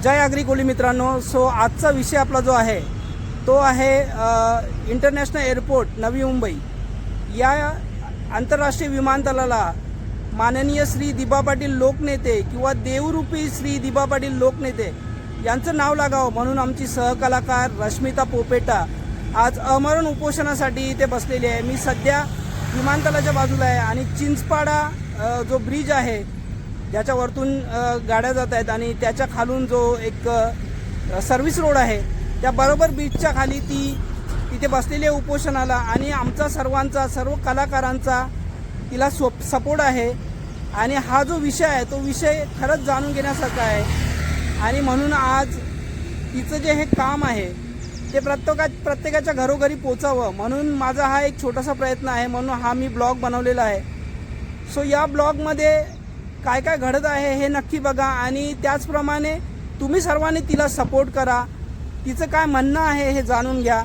जय आगरी कोळी मित्रांनो. सो आजचा विषय आपला जो आहे तो आहे इंटरनॅशनल एअरपोर्ट नवी मुंबई या आंतरराष्ट्रीय विमानतळाला माननीय श्री दिबा पाटील लोकनेते किंवा देवरूपी श्री दिबा पाटील लोकनेते यांचं नाव लागावं म्हणून आमची सहकलाकार रश्मिता पोपेटा आज अमरण उपोषणासाठी इथे बसलेली आहे. मी सध्या विमानतळाच्या बाजूला आहे आणि चिंचपाडा जो ब्रिज आहे ज्याच्यावरतून गाड्या जात आहेत आणि त्याच्या खालून जो एक सर्व्हिस रोड आहे त्या बरोबर बीचच्या खाली ती तिथे बसलेली आहे उपोषणाला. आणि आमचा सर्वांचा सर्व कलाकारांचा तिला सपोर्ट आहे आणि हा जो विषय आहे तो विषय खरंच जाणून घेण्यासारखा आहे. आणि म्हणून आज तिचं जे हे काम आहे ते प्रत्येकाच्या घरोघरी पोचावं म्हणून माझा हा एक छोटासा प्रयत्न आहे. म्हणून हा मी ब्लॉग बनवलेला आहे. सो या ब्लॉगमध्ये काय काय घडत आहे हे नक्की बघा आणि त्याचप्रमाणे तुम्ही सर्वांनी तिला सपोर्ट करा. तिचं काय म्हणणं आहे हे जाणून घ्या.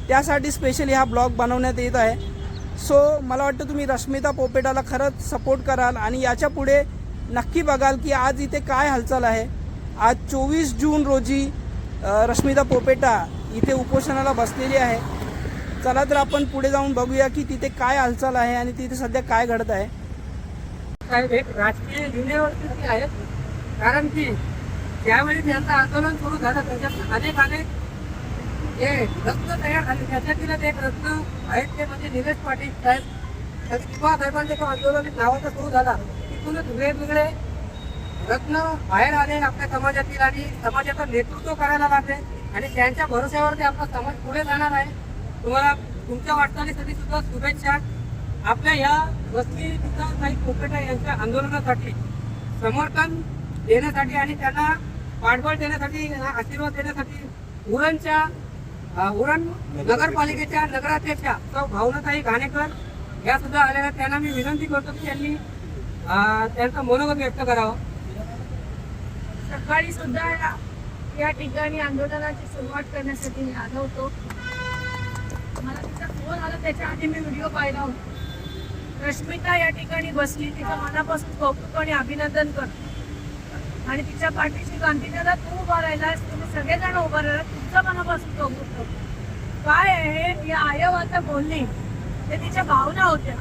त्यासाठी स्पेशली हा ब्लॉग बनवण्यात येत आहे. सो मला वाटतं तुम्ही रश्मिता पोपेटाला खरंच सपोर्ट कराल आणि याच्या पुढे नक्की बघाल की आज इथे काय हालचाल आहे. आज 24 जून रोजी रश्मिता पोपेटा इथे उपोषणाला बसलेली आहे. चला तर आपण पुढे जाऊन बघूया की तिथे काय हालचाल आहे आणि तिथे सध्या काय घडत आहे. एक राजकीय युनिव्हर्सिटी आहे, कारण की ज्यावेळी त्यांचं आंदोलन सुरू झालं त्याच्यात अनेक हे रत्न तयार झाले. त्याच्यातील एक रत्न आहेत ते म्हणजे निलेश पाटील साहेब. किंवा साहेबांचे जो आंदोलन नावाचा सुरू झाला तिथूनच वेगवेगळे रत्न बाहेर आले आपल्या समाजातील आणि समाजाचं नेतृत्व करायला लागले आणि त्यांच्या भरोश्यावरती आपला समाज पुढे जाणार आहे. तुम्हाला तुमच्या वाटचालीसाठी सुद्धा शुभेच्छा. आपल्या या वस्ती सुद्धा काही पोपेटा यांच्या आंदोलनासाठी समर्थन देण्यासाठी आणि त्यांना पाठबळ देण्यासाठी आशीर्वाद देण्यासाठी उरण नगरपालिकेच्या नगराध्यक्षा सौ भावनाताई घाणेकर या सुद्धा आलेल्या. त्यांना मी विनंती करतो की त्यांनी त्यांचं मनोगत व्यक्त करावं. सकाळी सुद्धा या ठिकाणी आंदोलनाची सुरुवात करण्यासाठी मी आलो होतो. मला तिचा फोन आला त्याच्या आधी मी व्हिडिओ पाहिला होता. रश्मिता या ठिकाणी बसली, तिचं मनापासून कौतुक आणि अभिनंदन करतो आणि तिच्या पाठीशी गांधीला तू उभा राहिलास, तुम्ही सगळेजण उभा राहिला, तुमचं मनापासून कौतुक करतो. काय आहे ही आयव आता बोलली ते तिच्या भावना होत्या,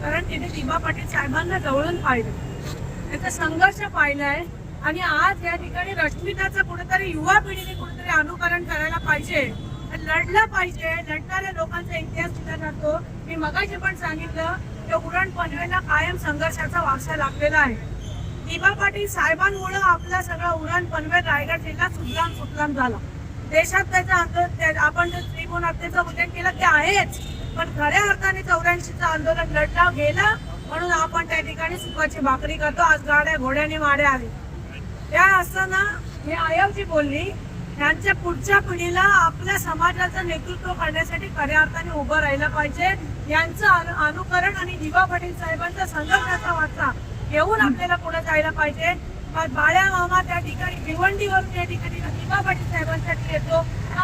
कारण तिने दिबा पाटील साहेबांना जवळून पाहिलं, त्याचा संघर्ष पाहिलाय आणि आज या ठिकाणी रश्मिताचं कुठेतरी युवा पिढीने कुठेतरी अनुकरण करायला पाहिजे, लढलं पाहिजे. लढणाऱ्या लोकांचा इतिहास दिला जातो. मी मगाशी पण सांगितलं की उरण पनवेलला कायम संघर्षाचा वारसा लागलेला आहे. दिबा पाटील साहेबांमुळे आपला सगळा उरण पनवेल रायगड जिल्हा सुजलाम झाला. देशात त्याचा आंदोलन आपण स्त्री गुण हत्येचा उल्लेख केला ते आहेच, पण खऱ्या अर्थाने 84चं आंदोलन लढलं गेलं म्हणून आपण त्या ठिकाणी सुखाची भाकरी करतो. आज गाड्या घोड्याने माड्या आली. त्या असताना हे आयवजी बोलली त्यांच्या पुढच्या पिढीला आपल्या समाजाचं नेतृत्व करण्यासाठी खऱ्या अर्थाने उभं राहिलं पाहिजे. यांचं अनुकरण आणि दिबा पाटील साहेबांचा संघर्षाचा वारसा घेऊन आपल्याला पुढे जायला पाहिजे. बाळ्या मामा त्या ठिकाणी भिवंडीवरून त्या ठिकाणी दिबा पाटील साहेबांसाठी येतो,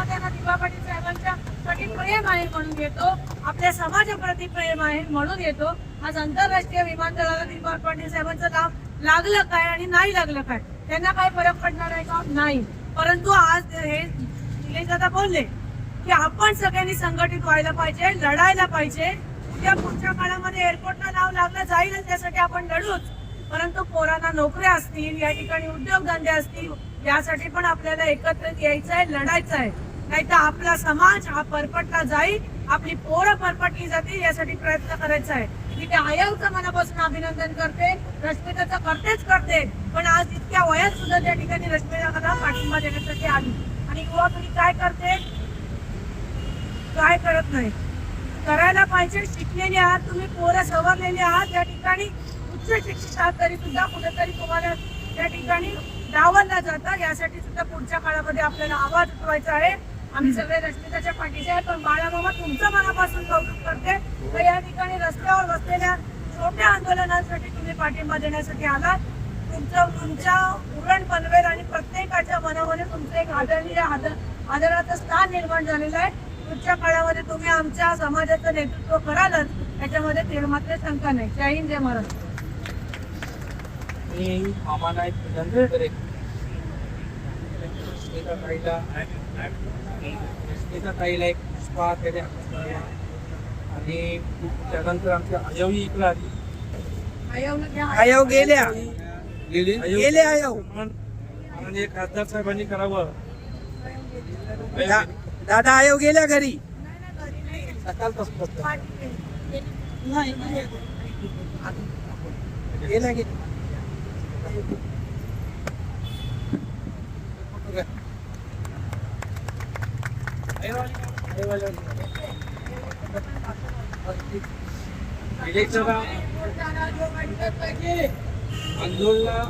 त्यांना दिबा पाटील साहेबांच्यासाठी प्रेम आहे म्हणून येतो, आपल्या समाजाप्रती प्रेम आहे म्हणून येतो. आज आंतरराष्ट्रीय विमानतळाला दिबा पाटील साहेबांचं नाव लागलं काय आणि नाही लागलं काय, त्यांना काय फरक पडणार आहे का? नाही. परंतु आज हे निलेश दादा बोलले की आपण सगळ्यांनी संघटित व्हायला पाहिजे, लढायला पाहिजे. उद्या पुढच्या काळामध्ये एअरपोर्टला नाव लागलं जाईल त्यासाठी आपण लढूच, परंतु पोरांना नोकऱ्या असतील, या ठिकाणी उद्योगधंदे असतील, यासाठी पण आपल्याला एकत्रित यायचं आहे, लढायचं आहे. नाहीतर आपला समाज हा परपटला जाईल, आपली पोरं परपटली जातील, यासाठी प्रयत्न करायचा आहे. मी त्या आयवचं मनापासून अभिनंदन करते, रश्मिताचं करते, पण आज इतक्या वयात सुद्धा त्या ठिकाणी रश्मिताला पाठिंबा देण्यासाठी आली. आणि युवा पिढी काय करते, काय करत नाही. करायला पाहिजे. शिकलेले आहात तुम्ही, पोरं सवरलेले आहात, त्या ठिकाणी उच्च शिक्षित आहात तरी सुद्धा कुठेतरी तुम्हाला त्या ठिकाणी डावलला जातं. यासाठी सुद्धा पुढच्या काळामध्ये आपल्याला आवाज उठवायचा आहे. आम्ही सगळे रश्मिताच्या पाठीचे आहे, पण बाळामामा तुमचं मनापासून कौतुक करते. तर या ठिकाणी रस्त्यावर बसलेल्या छोट्या आंदोलनांसाठी तुम्ही पाठिंबा देण्यासाठी आलात. तुमच्या उरण पनवेल आणि प्रत्येकाच्या मनामध्ये तुमचं एक आदराचं स्थान निर्माण झालेलं आहे. पुढच्या काळामध्ये तुम्ही आमच्या समाजाचं नेतृत्व करालच, त्याच्यामध्ये निर्मात्र शंका नाही. जय हिंद, जय महाराष्ट्र. मी मामाला एक विनंती करेन. रश्मिता ताईला रश्मिता ताईला एक पुष्पा त्याने आणि त्यानंतर आमच्या अजयही इकडे आली. आयवला घ्या. आयव गेल्या गेले आणि खासदार साहेबांनी करावं. दादा आयव गेल्या घरी. सकाळपासून बसतो. गेल्या की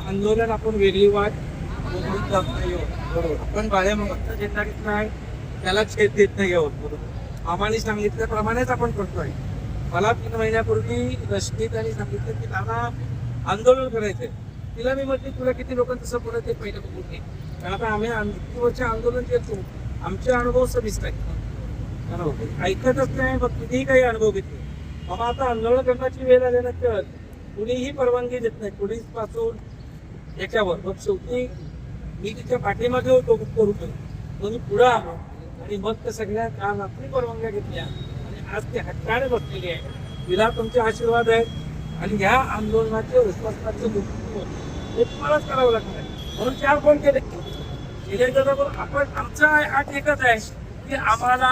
आंदोलन आपण वेगळी वाट आपण बाळ्या मामाचा झेंडा घेतलाय त्याला छेद देत नाही आहोत. बरोबर आम्हाला सांगितल्याप्रमाणेच आपण करतोय. मला 3 महिन्यापूर्वी रश्मिताने सांगितलं की दादा आंदोलन करायचंय. तिला मी म्हटली तुला किती लोकांचं सपोर्ट आहे ते पहिलं बघून घे. कारण आता आम्ही किती आंदोलन करतो आमचे अनुभव सविस्तर आहेत. ऐकतच नाही मग कितीही काही अनुभव घेतले. मग आता आंदोलन करण्याची वेळ आल्यानंतर कुणीही परवानगी देत नाही पोलीस पासून याच्यावर. मग शेवटी मी तिच्या पाठीमागे होतो करू मी पुढे आलो आणि मग त्या सगळ्या काल रात्री परवानग्या घेतल्या आणि आज ते हक्काने बसलेली आहे. तिला तुमचे आशीर्वाद आहेत आणि ह्या आंदोलनाचे उस्मानाचे हे तुम्हालाच करावं लागणार आहे. म्हणून 4 फोन केले आपण आमचा आठ एकच आहे की आम्हाला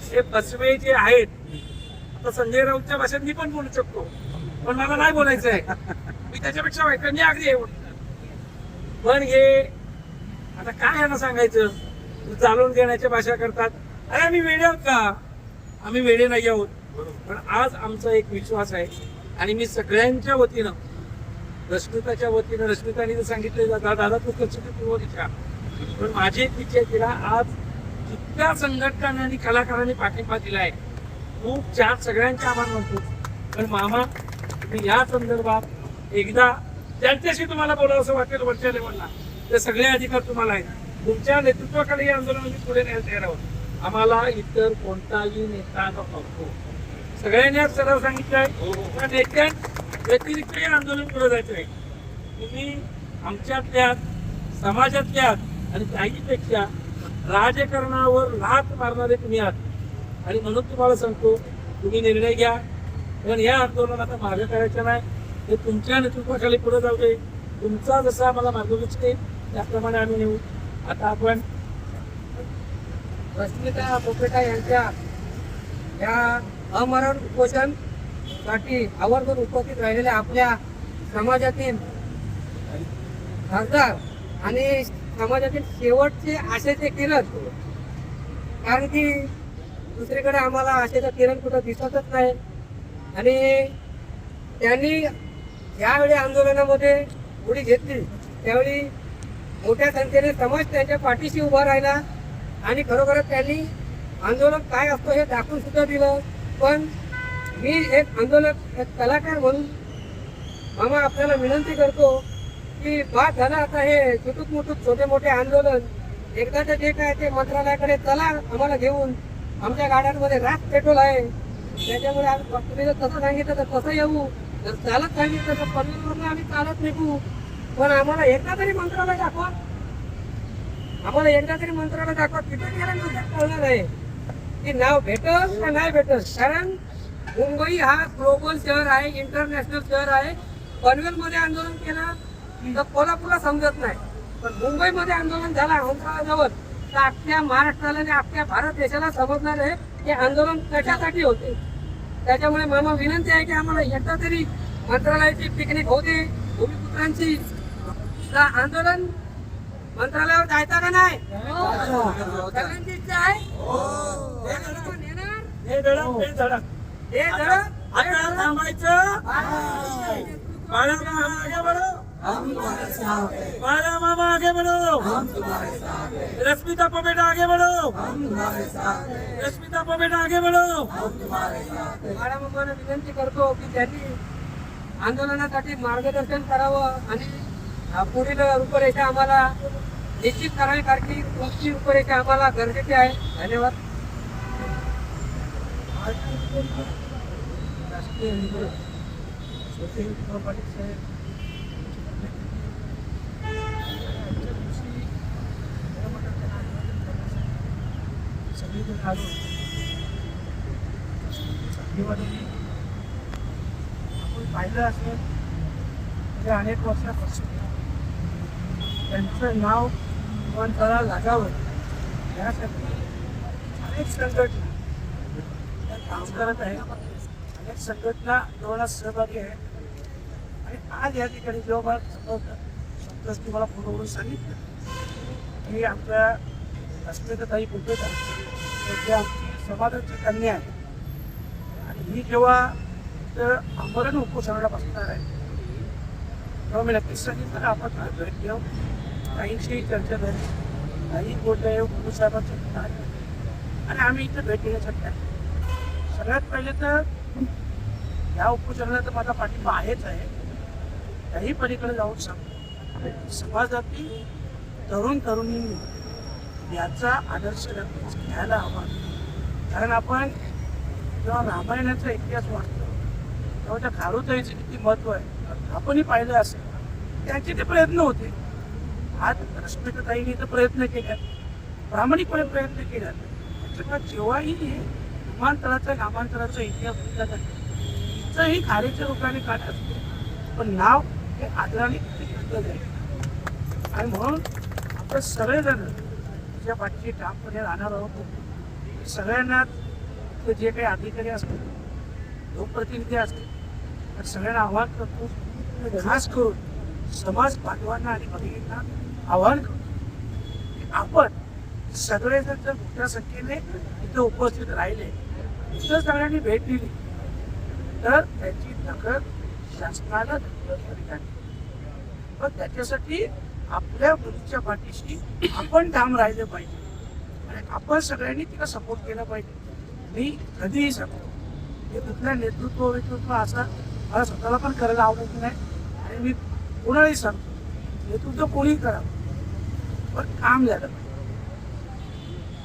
हे बसवे जे आहेत. आता संजय राऊतच्या भाषेत मी पण बोलू शकतो पण मला नाही बोलायचं आहे. मी त्याच्यापेक्षा वाईट अगदी आहे. पण हे आता काय यांना सांगायचं चालवून घेण्याच्या भाषा करतात. अरे आम्ही वेडे आहोत का? आम्ही वेडे नाही आहोत. पण आज आमचा एक विश्वास आहे आणि मी सगळ्यांच्या वतीनं रश्मिताच्या वतीनं रश्मिताने जर सांगितलं दादा तू कसं दिशा पण माझी एक इच्छा आहे तिला आज जितक्या संघटनांनी आणि कलाकारांनी पाठिंबा दिला आहे खूप सगळ्यांचे आभार मानतो. पण मामा तुम्ही या संदर्भात एकदा ज्यांच्याशी तुम्हाला बोलावं असं वाटेल वरच्या लेवलला ते सगळे अधिकार तुम्हाला आहेत. तुमच्या नेतृत्वाखाली हे आंदोलन आम्ही पुढे न्यायला तयार आहोत. आम्हाला इतर कोणताही नेता नको. सगळ्यांनी आज सरळ सांगितलंय त्या नेत्यां व्यतिरिक्त हे आंदोलन पुढे जायचं आहे. तुम्ही आमच्यातल्या समाजातल्या आणि काहीपेक्षा राजकारणावर लाथ मारणारे तुम्ही आहात आणि म्हणून तुम्हाला सांगतो तुम्ही निर्णय घ्या. पण या आंदोलनात आता मागे करायचं नाही. ते तुमच्या नेतृत्वाखाली पुढे जाऊ दे. तुमचा जसा आम्हाला मार्गदर्शन येईल त्याप्रमाणे आम्ही नेऊ. आता आपण रश्मिता पोपेटा यांच्या या अमरण उपोषणसाठी आवर्जून उपस्थित राहिलेल्या आपल्या समाजातील खासदार आणि समाजातील शेवटचे आशेचे किरण. कारण की दुसरीकडे आम्हाला आशेचं किरण कुठं दिसतच नाही आणि त्यांनी यावेळी आंदोलनामध्ये उडी घेतली त्यावेळी मोठ्या संख्येने समाज त्यांच्या पाठीशी उभा राहिला आणि खरोखरच त्यांनी आंदोलन काय असतं हे दाखवून सुद्धा दिलं. पण मी एक आंदोलक एक कलाकार म्हणून मामा आपल्याला विनंती करतो की बाद झालं आता हे छोटूक छोटे मोठे आंदोलन. एकदाचं जे काय ते मंत्रालयाकडे चला आम्हाला घेऊन. आमच्या गाड्यांमध्ये राख पेट्रोल आहे त्याच्यामुळे तुम्ही जर तसं सांगितलं तर तसं येऊ. जर चालत सांगितलं तर पनवेलवरून आम्ही चालत निघू. पण आम्हाला एकदा तरी मंत्रालय दाखवा. आम्हाला एकदा तरी मंत्रालय दाखवा. तिथे गेल्यानंतर कळणार आहे की नाव भेटल का नाही भेटल. कारण मुंबई हा ग्लोबल शहर आहे इंटरनॅशनल शहर आहे. पनवेलमध्ये आंदोलन केलं तर कोल्हापूरला समजत नाही पण मुंबईमध्ये आंदोलन झालं औंधाजवळ तर अख्ख्या महाराष्ट्राला आणि अख्ख्या भारत देशाला समजणार आहे की आंदोलन कशासाठी होते. त्याच्यामुळे मामा विनंती आहे की आम्हाला एकदा तरी मंत्रालयाची पिकनिक होते भूमिपुत्रांची. आंदोलन मंत्रालयावर जायचं का नाही सगळ्यांची इच्छा आहे. हे धडक आता थांबायचं. बाळा मामा आगे बढ़ो. रश्मिता पोपेटा आगे बढ़ो. रश्मिता पोपेटा आगे बढ़ो. बाळा मामाला विनंती करतो की त्यांनी आंदोलनासाठी मार्गदर्शन करावं आणि पुढील रूपरेषा आम्हाला निश्चित करावी. कारण की पुढची रूपरेषा आम्हाला गरजेची आहे. धन्यवाद. घेऊन आलो. संधीमध्ये आपण पाहिलं असेल म्हणजे अनेक वर्षापासून त्यांचं नाव विमानतळाला लागावं यासाठी अनेक संघटना काम करत आहे. अनेक संघटना आंदोलनात सहभागी आहे. आणि आज या ठिकाणी जेव्हा मला संतोषजी मला फोनवरून सांगितलं की आमच्या अस्मिताताई कुठेच ते आमची समाजाची कन्या आहे आणि ही जेव्हा तर आंदोलन उपोषणाला बसणार आहे तेव्हा मी नक्कीच सांगितलं आपण भेट घेऊ. काहींशी चर्चा झाली, काही बोलले गुरुसाहेबांच्या आणि आम्ही इथे भेट घेण्यासाठी आलो. सगळ्यात पहिले तर या उपोषणाला तर माझा पाठिंबा आहेच आहे. त्याही पलीकडे जाऊन सांगतो समाजातील तरुण तरुणींनी याचा आदर्श नक्कीच घ्यायला हवा. कारण आपण जेव्हा रामायणाचा इतिहास वाचतो तेव्हा त्या खारुताईचं किती महत्त्व आहे आपणही पाहिलं असेल. त्यांचे ते प्रयत्न होते. आज रश्मिताताईंनी तर प्रयत्न केले, प्रामाणिकपणे प्रयत्न केला. त्याच्यामुळे जेव्हाही विमानतळाचा नामांतराचा इतिहास बघितला जातो तिथंही खारीच्या लोकांनी काढत असतो पण नाव हे आदराने घेतलं जाईल. आणि म्हणून आपण सगळेजण ज्या पाठीशी ठामपणे राहणार आहोत सगळ्यांना जे काही अधिकारी असतील लोकप्रतिनिधी असतील तर सगळ्यांना आव्हान करतो. खास करून समाज बांधवांना आणि भगिनींना आव्हान करतो की आपण सगळेजण जर मोठ्या संख्येने इथं उपस्थित राहिले इथं सगळ्यांनी भेट दिली तर त्याची दखल शासनाला घेतली. पण त्याच्यासाठी आपल्या मुलीच्या पाठीशी आपण ठाम राहिले पाहिजे आणि आपण सगळ्यांनी तिला सपोर्ट केला पाहिजे. मी कधीही सांगतो हे कुठल्या नेतृत्व असा मला स्वतःला पण करायला आवडत नाही आणि मी कोणालाही सांगतो नेतृत्व कोणीही करावं पण काम झालं पाहिजे.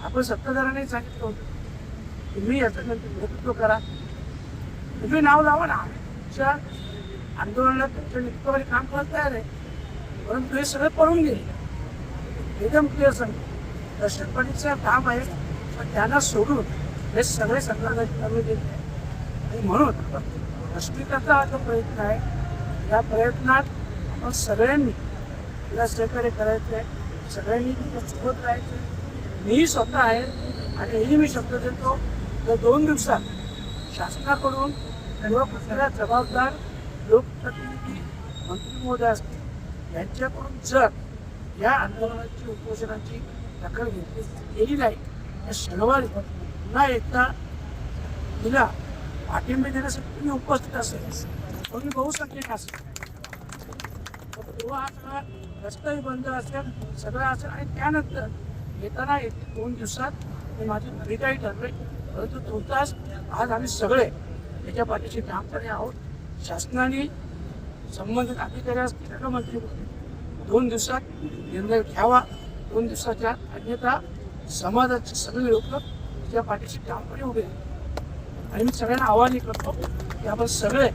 आपण सत्ताधाऱ्यांनाही सांगितलं होतं तुम्ही याचं नेतृत्व करा, तुम्ही नाव लावा ना. आमच्या आंदोलनात तुमच्या नेतृत्वाने काम करत तयार आहे परंतु हे सगळं पळून गेले. एकदम क्लिअर सांगतो दहशतवादीचं काम आहे पण त्यांना सोडून हे सगळे संघटनाचे कर्मी देत आहे. आणि म्हणून रश्मिताचा हा जो प्रयत्न आहे या प्रयत्नात आपण सगळ्यांनी तिला सहकार्य करायचं आहे. सगळ्यांनी तिला सोबत राहायचं आहे. मीही स्वतः आहे आणि हेही मी शब्द देतो तर 2 दिवसात शासनाकडून किंवा कुठल्या जबाबदार लोकप्रतिनिधी मंत्री महोदय असतील यांच्याकडून जर या आंदोलनाची उपोषणाची दखल घेतली गेली नाही तर शनिवारी पुन्हा एकदा तिला पाठिंबा देण्यासाठी तुम्ही उपस्थित असेल तुम्ही बहुसंख्येने असेल तेव्हा हा सगळा रस्ताही बंद असेल सगळं असेल. आणि त्यानंतर येताना 2 दिवसात मी माझी नवी काही ठरले परंतु तुर्तास आज आम्ही सगळे याच्या पाठीशी ठामपणे आहोत. शासनाने संबंधित अधिकारी असतील किंवा मंत्री 2 दिवसात निर्णय घ्यावा. 2 दिवसाच्या अन्यथा समाजाचे सगळे लोक त्याच्या पाठीशी ठामपणे उभे आहेत. आणि मी सगळ्यांना आवाहन करतो की आपण सगळे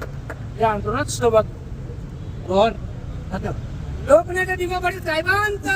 या आंदोलनात सहभागी होऊ. धन्यवाद. लोकनेते दिवाकरजी साहेबांचा